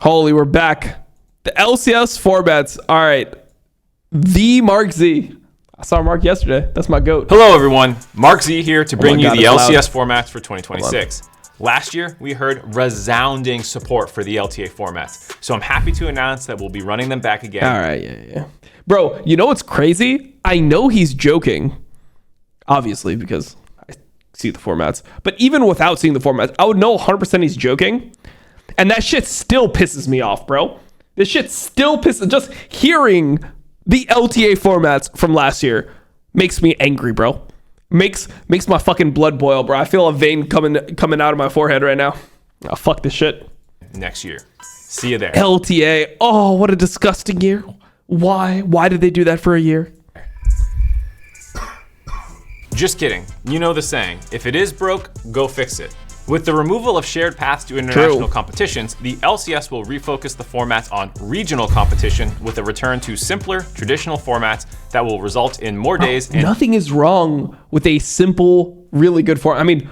Holy, we're back. The LCS formats. All right. The Mark Z. I saw Mark yesterday. That's my goat. Hello, everyone. Mark Z here to bring you the LCS formats for 2026. Last year, we heard resounding support for the LTA formats. So I'm happy to announce that we'll be running them back again. All right, yeah. Bro, you know what's crazy? I know he's joking, obviously, because I see the formats. But even without seeing the formats, I would know 100% he's joking. And that shit still pisses me off, bro. This shit still pisses... Just hearing the LTA formats from last year makes me angry, bro. Makes my fucking blood boil, bro. I feel a vein coming out of my forehead right now. Oh, fuck this shit. Next year. See you there. LTA. Oh, what a disgusting year. Why? Why did they do that for a year? Just kidding. You know the saying, if it is broke, go fix it. With the removal of shared paths to international competitions, the LCS will refocus the formats on regional competition with a return to simpler, traditional formats that will result in more days. Nothing is wrong with a simple, really good format. I mean,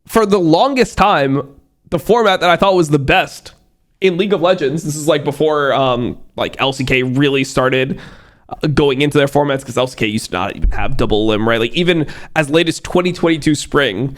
for the longest time, the format that I thought was the best in League of Legends, this is like before like LCK really started going into their formats, because LCK used to not even have double limb, right? Like even as late as 2022 spring,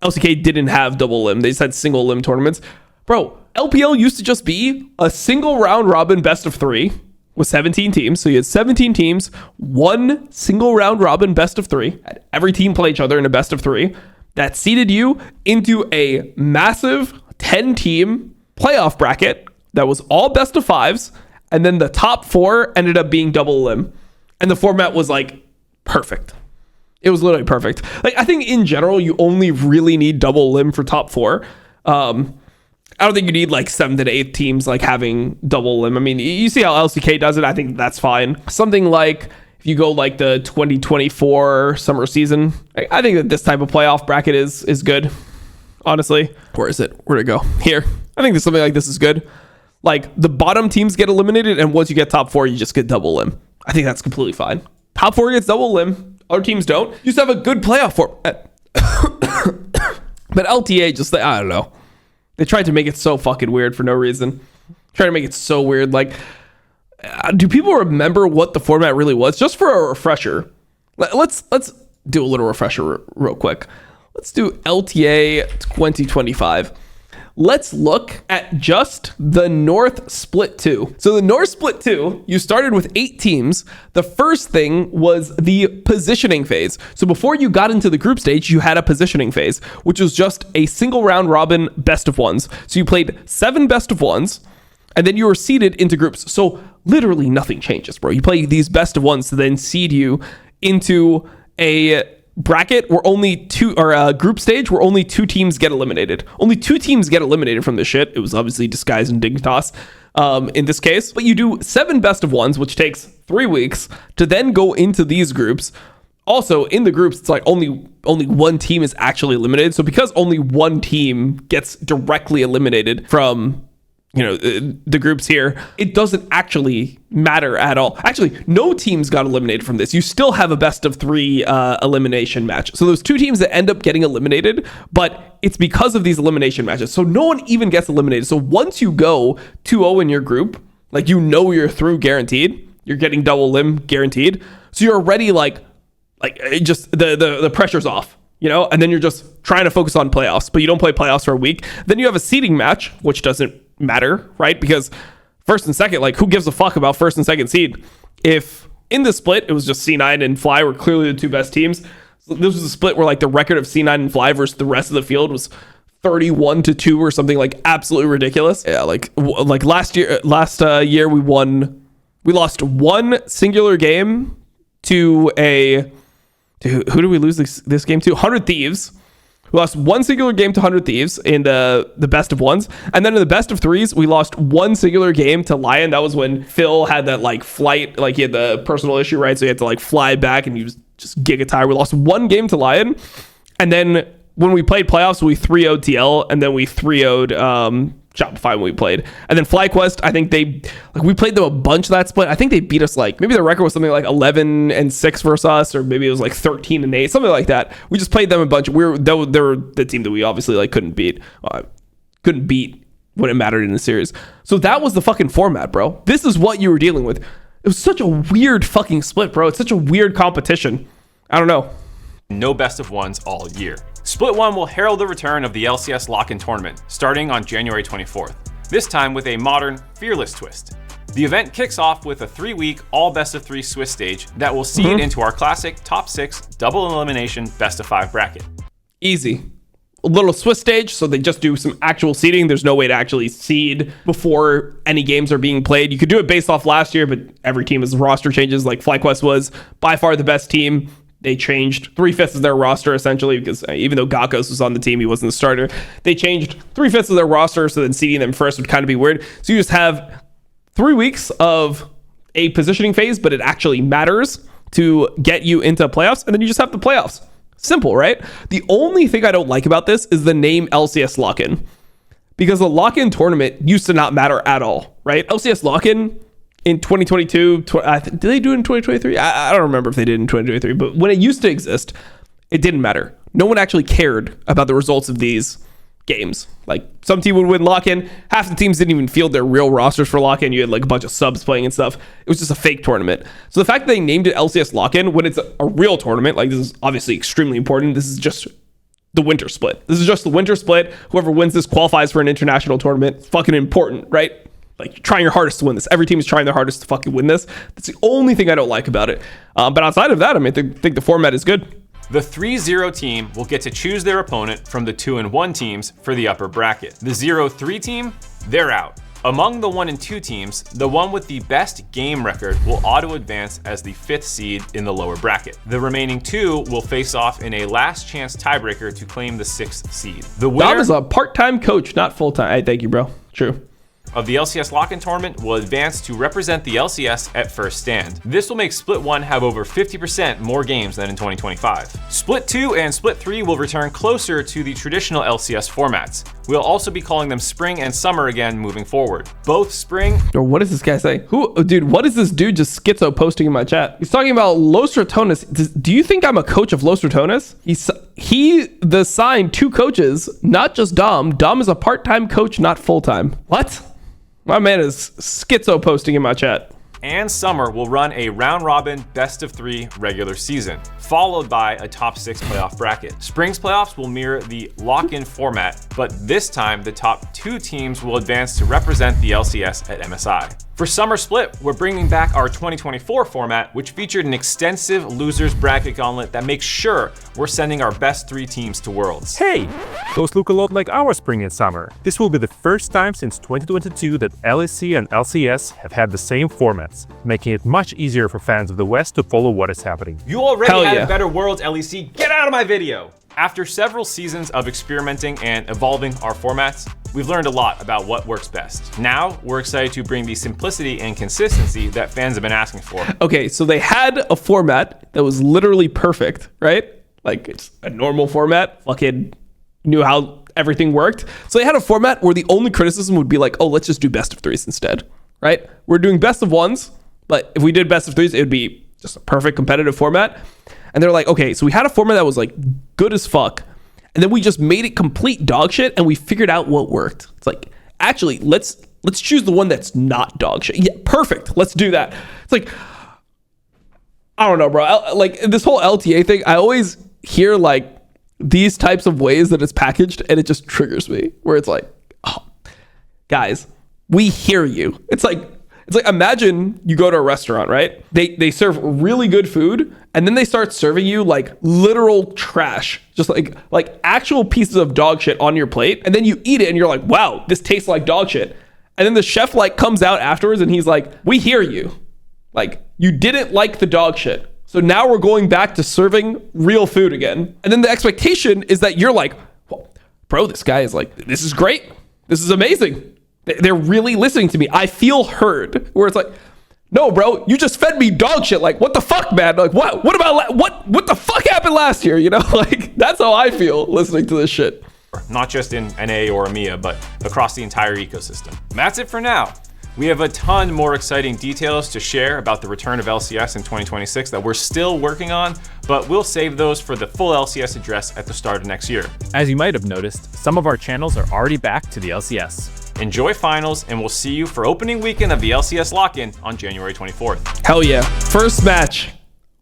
LCK didn't have double limb. They just had single limb tournaments. Bro, LPL used to just be a single round robin best of 3 with 17 teams. So you had 17 teams, one single round robin best of 3. Had every team play each other in a best of 3. That seeded you into a massive 10-team playoff bracket that was all best of 5s. And then the top 4 ended up being double limb. And the format was like perfect. It was literally perfect. Like, I think in general, you only really need double limb for top 4. I don't think you need like 7th and 8th teams like having double limb. I mean, you see how LCK does it. I think that's fine. Something like if you go like the 2024 summer season, I think that this type of playoff bracket is good. Honestly, where is it? Where'd it go? Here. I think that something like this is good. Like the bottom teams get eliminated, and once you get top 4, you just get double limb. I think that's completely fine. Top 4 gets double limb. Other teams don't. You just have a good playoff format. But LTA just, I don't know. They tried to make it so fucking weird for no reason. Trying to make it so weird. Like, do people remember what the format really was? Just for a refresher. Let's do a little refresher real quick. Let's do LTA 2025. Let's look at just the North Split 2. So the North Split 2, you started with 8 teams. The first thing was the positioning phase. So before you got into the group stage, you had a positioning phase, which was just a single round robin best of 1s. So you played 7 best of 1s, and then you were seeded into groups. So literally nothing changes, bro. You play these best of 1s to then seed you into a bracket where only 2, or a group stage where only 2 teams get eliminated. Only 2 teams get eliminated from this shit. It was obviously Disguise and Dignitas in this case. But you do 7 best of 1s, which takes 3 weeks to then go into these groups. Also, in the groups, it's like only one team is actually eliminated. So because only one team gets directly eliminated from, you know, the groups here, it doesn't actually matter at all. Actually, no teams got eliminated from this. You still have a best of 3 elimination match. So there's 2 teams that end up getting eliminated, but it's because of these elimination matches. So no one even gets eliminated. So once you go 2-0 in your group, like, you know, you're through guaranteed. You're getting double limb guaranteed. So you're already like it just the pressure's off, you know, and then you're just trying to focus on playoffs, but you don't play playoffs for a week. Then you have a seeding match, which doesn't matter, right? Because first and second, like, who gives a fuck about first and second seed? If in the split it was just C9 and Fly were clearly the 2 best teams, so this was a split where like the record of C9 and Fly versus the rest of the field was 31-2 or something like absolutely ridiculous. Yeah, like last year we lost 1 singular game to who did we lose this game to? 100 Thieves. We lost 1 singular game to 100 Thieves in the best of 1s. And then in the best of 3s, we lost 1 singular game to Lion. That was when Phil had that like flight, like he had the personal issue, right? So he had to like fly back and he was just giga tired. We lost 1 game to Lion. And then when we played playoffs, we 3-0'd TL, and then we 3-0'd Shopify when we played. And then FlyQuest, I think we played them a bunch that split. I think they beat us, like, maybe the record was something like 11-6 versus us, or maybe it was like 13-8, something like that. We just played them a bunch. They were the team that we obviously like couldn't beat when it mattered in the series. So that was the fucking format, bro. This is what you were dealing with. It was such a weird fucking split, bro. It's such a weird competition. I don't know. No best of ones all year. Split 1 will herald the return of the LCS Lock-In Tournament, starting on January 24th, this time with a modern, fearless twist. The event kicks off with a 3-week all-best-of-3 Swiss stage that will seed into our classic top 6 double elimination best-of-5 bracket. Easy. A little Swiss stage, so they just do some actual seeding. There's no way to actually seed before any games are being played. You could do it based off last year, but every team has roster changes. Like FlyQuest was by far the best team. They changed 3/5 of their roster, essentially, because even though Gakos was on the team, he wasn't the starter. They changed 3/5 of their roster, so then seeding them first would kind of be weird. So you just have 3 weeks of a positioning phase, but it actually matters to get you into playoffs, and then you just have the playoffs. Simple, right? The only thing I don't like about this is the name LCS Lock-In, because the Lock-In tournament used to not matter at all, right? LCS Lock-In in 2022, did they do it in 2023? I don't remember if they did in 2023, but when it used to exist, it didn't matter. No one actually cared about the results of these games. Like, some team would win Lock-In, half the teams didn't even field their real rosters for Lock-In. You had like a bunch of subs playing and stuff. It was just a fake tournament. So the fact that they named it LCS Lock-In when it's a real tournament, like, this is obviously extremely important. This is just the winter split. This is just the winter split. Whoever wins this qualifies for an international tournament. It's fucking important, right? Like, you're trying your hardest to win this. Every team is trying their hardest to fucking win this. That's the only thing I don't like about it. But outside of that, I mean, I think the format is good. The 3-0 team will get to choose their opponent from the 2-1 teams for the upper bracket. The 0-3 team, they're out. Among the 1-2 teams, the one with the best game record will auto-advance as the 5th seed in the lower bracket. The remaining 2 will face off in a last chance tiebreaker to claim the 6th seed. The winner Dom is a part-time coach, not full-time. Hey, thank you, bro. True. Of the LCS Lock-In Tournament will advance to represent the LCS at first stand. This will make Split 1 have over 50% more games than in 2025. Split 2 and Split 3 will return closer to the traditional LCS formats. We'll also be calling them Spring and Summer again moving forward. Both Spring... Or what does this guy say? Dude, what is this dude just schizo posting in my chat? He's talking about Los Ratones. Do you think I'm a coach of Los Ratones? He assigned 2 coaches, not just Dom. Dom is a part-time coach, not full-time. What? My man is schizo posting in my chat. And Summer will run a round-robin best-of-3 regular season, followed by a top 6 playoff bracket. Spring's playoffs will mirror the lock-in format, but this time the top 2 teams will advance to represent the LCS at MSI. For Summer Split, we're bringing back our 2024 format, which featured an extensive losers bracket gauntlet that makes sure we're sending our best 3 teams to Worlds. Hey, those look a lot like our Spring and Summer. This will be the first time since 2022 that LEC and LCS have had the same formats, making it much easier for fans of the West to follow what is happening. You already had a better Worlds, LEC. Get out of my video! After several seasons of experimenting and evolving our formats, we've learned a lot about what works best. Now, we're excited to bring the simplicity and consistency that fans have been asking for. Okay, so they had a format that was literally perfect, right? Like, it's a normal format. Fucking knew how everything worked. So they had a format where the only criticism would be like, oh, let's just do best of 3s instead, right? We're doing best of 1s, but if we did best of 3s, it would be just a perfect competitive format. And they're like, okay, so we had a format that was like good as fuck, and then we just made it complete dog shit, and we figured out what worked. It's like, actually, let's choose the one that's not dog shit. Yeah, perfect. Let's do that. It's like, I don't know, bro. Like, this whole LTA thing, I always hear like these types of ways that it's packaged, and it just triggers me. Where it's like, oh, guys, we hear you. It's like imagine you go to a restaurant, right? They serve really good food, and then they start serving you like literal trash, just like actual pieces of dog shit on your plate, and then you eat it and you're like, wow, this tastes like dog shit. And then the chef like comes out afterwards and he's like, we hear you. Like, you didn't like the dog shit. So now we're going back to serving real food again. And then the expectation is that you're like, well, bro, this guy is like, this is great. This is amazing. They're really listening to me. I feel heard. Where it's like, no, bro, you just fed me dog shit. Like, what the fuck, man? Like, what about, what the fuck happened last year? You know, like, that's how I feel listening to this shit. Not just in NA or EMEA, but across the entire ecosystem. And that's it for now. We have a ton more exciting details to share about the return of LCS in 2026 that we're still working on, but we'll save those for the full LCS address at the start of next year. As you might have noticed, some of our channels are already back to the LCS. Enjoy finals, and we'll see you for opening weekend of the LCS lock-in on January 24th. Hell yeah. First match,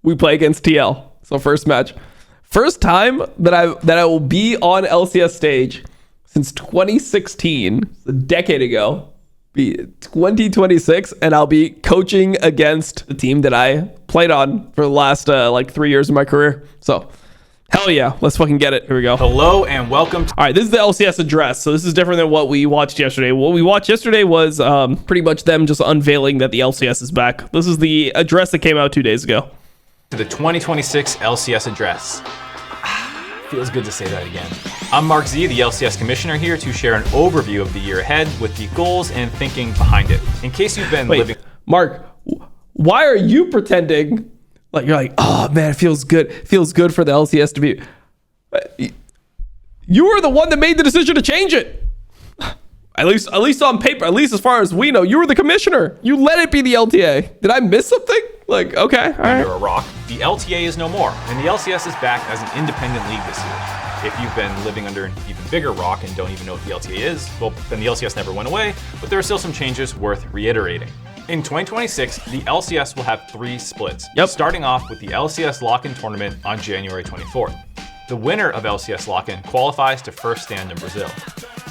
we play against TL. So first match. First time that I will be on LCS stage since 2016, a decade ago. Be 2026, and I'll be coaching against the team that I played on for the last 3 years of my career. So hell yeah, let's fucking get it. Here we go. Hello and welcome to All right, this is the LCS address. So this is different than what we watched yesterday. What we watched yesterday was pretty much them just unveiling that the LCS is back. This is the address that came out 2 days ago. the 2026 LCS address. Feels good to say that again. I'm Mark Z, the LCS Commissioner, here to share an overview of the year ahead with the goals and thinking behind it. In case you've been living... Mark, why are you pretending like you're like, oh man, it feels good. It feels good for the LCS to be... You were the one that made the decision to change it. At least on paper, at least as far as we know, you were the commissioner. You let it be the LTA. Did I miss something? Like, okay, all right. Under a rock. The LTA is no more, and the LCS is back as an independent league this year. If you've been living under an even bigger rock and don't even know what the LTA is, well, then the LCS never went away, but there are still some changes worth reiterating. In 2026, the LCS will have 3 splits, starting off with the LCS Lock-In Tournament on January 24th. The winner of LCS Lock-In qualifies to first stand in Brazil.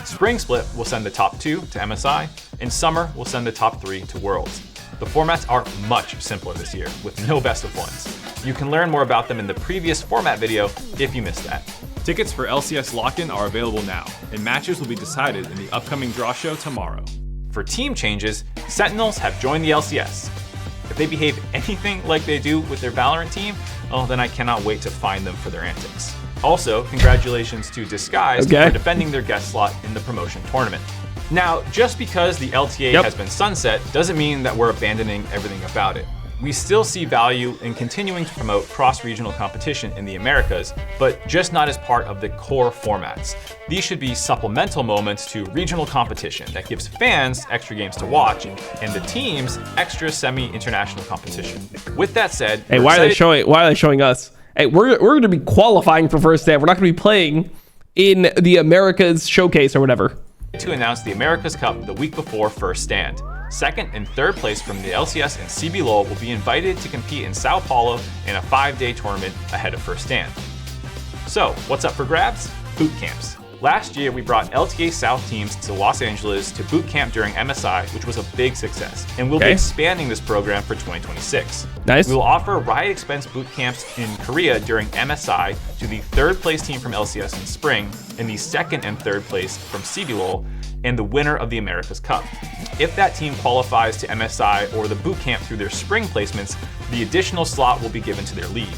Spring Split will send the top 2 to MSI, and Summer will send the top 3 to Worlds. The formats are much simpler this year, with no best of ones. You can learn more about them in the previous format video if you missed that. Tickets for LCS Lock-In are available now, and matches will be decided in the upcoming draw show tomorrow. For team changes, Sentinels have joined the LCS. If they behave anything like they do with their Valorant team, oh, then I cannot wait to find them for their antics. Also, congratulations to Disguise for defending their guest slot in the promotion tournament. Now, just because the LTA has been sunset doesn't mean that we're abandoning everything about it. We still see value in continuing to promote cross-regional competition in the Americas, but just not as part of the core formats. These should be supplemental moments to regional competition that gives fans extra games to watch and the teams extra semi-international competition. With that said, hey, why are they showing us? Hey, we're going to be qualifying for first stand. We're not going to be playing in the Americas showcase or whatever. To announce the America's Cup the week before first stand. Second and third place from the LCS and CBLOL will be invited to compete in Sao Paulo in a 5-day tournament ahead of first stand. So, what's up for grabs? Boot camps. Last year, we brought LTA South teams to Los Angeles to boot camp during MSI, which was a big success, and we'll be expanding this program for 2026. Nice. We will offer Riot Expense boot camps in Korea during MSI to the 3rd place team from LCS in spring, and the 2nd and 3rd place from CBLOL, and the winner of the America's Cup. If that team qualifies to MSI or the boot camp through their spring placements, the additional slot will be given to their league.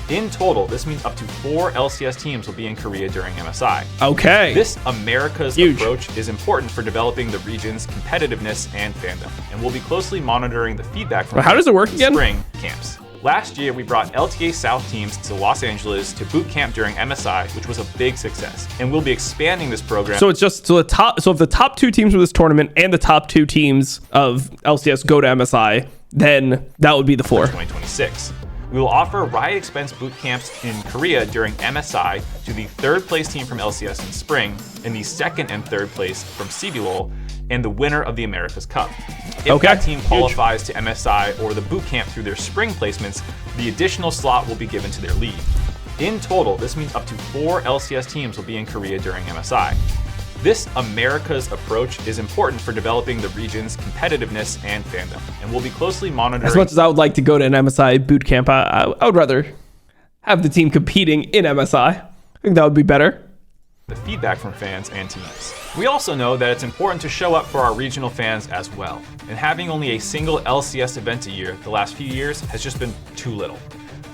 In total, this means up to 4 LCS teams will be in Korea during MSI. Okay. This America's approach is important for developing the region's competitiveness and fandom, and we'll be closely monitoring the feedback from how does it work again? Spring camps. Last year, we brought LTA South teams to Los Angeles to boot camp during MSI, which was a big success, and we'll be expanding this program. So it's just if the top 2 teams of this tournament and the top 2 teams of LCS go to MSI, then that would be the 4. 2026. We will offer Riot Expense boot camps in Korea during MSI to the 3rd place team from LCS in spring, and the 2nd and 3rd place from CBLOL, and the winner of the America's Cup. If that team qualifies to MSI or the boot camp through their spring placements, the additional slot will be given to their league. In total, this means up to 4 LCS teams will be in Korea during MSI. This America's approach is important for developing the region's competitiveness and fandom, and we'll be closely monitoring. As much as I would like to go to an MSI boot camp, I would rather have the team competing in MSI. I think that would be better. The feedback from fans and teams. We also know that it's important to show up for our regional fans as well, and having only a single LCS event a year the last few years has just been too little.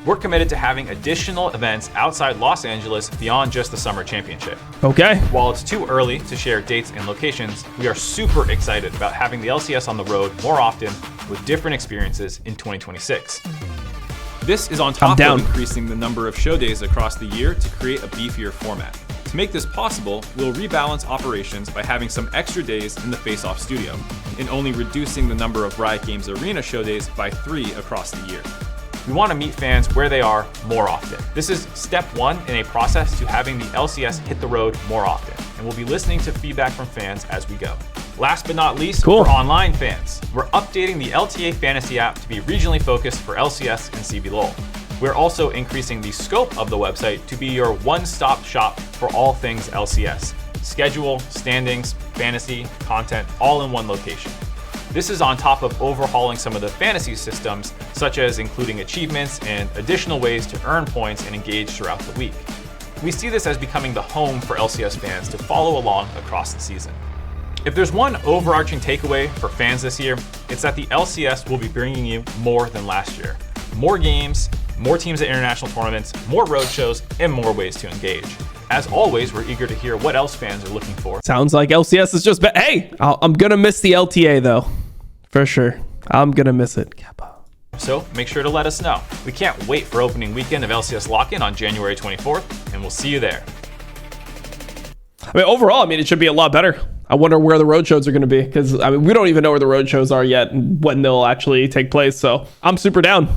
We're committed to having additional events outside Los Angeles beyond just the Summer Championship. Okay. While it's too early to share dates and locations, we are super excited about having the LCS on the road more often with different experiences in 2026. This is on top of increasing the number of show days across the year to create a beefier format. To make this possible, we'll rebalance operations by having some extra days in the Face-Off studio, and only reducing the number of Riot Games Arena show days by 3 across the year. We want to meet fans where they are more often. This is step 1 in a process to having the LCS hit the road more often, and we'll be listening to feedback from fans as we go. Last but not least, Cool. for online fans, we're updating the LTA Fantasy app to be regionally focused for LCS and CBLOL. We're also increasing the scope of the website to be your one-stop shop for all things LCS. Schedule, standings, fantasy, content, all in one location. This is on top of overhauling some of the fantasy systems, such as including achievements and additional ways to earn points and engage throughout the week. We see this as becoming the home for LCS fans to follow along across the season. If there's one overarching takeaway for fans this year, it's that the LCS will be bringing you more than last year. More games, more teams at international tournaments, more road shows, and more ways to engage. As always, we're eager to hear what else fans are looking for. Sounds like LCS is just hey, I'm gonna miss the LTA though, for sure. I'm gonna miss it. So make sure to let us know. We can't wait for opening weekend of LCS Lock-In on January 24th, and we'll see you there. I mean, overall, it should be a lot better. I wonder where the road shows are going to be, because we don't even know where the road shows are yet and when they'll actually take place. So I'm super down.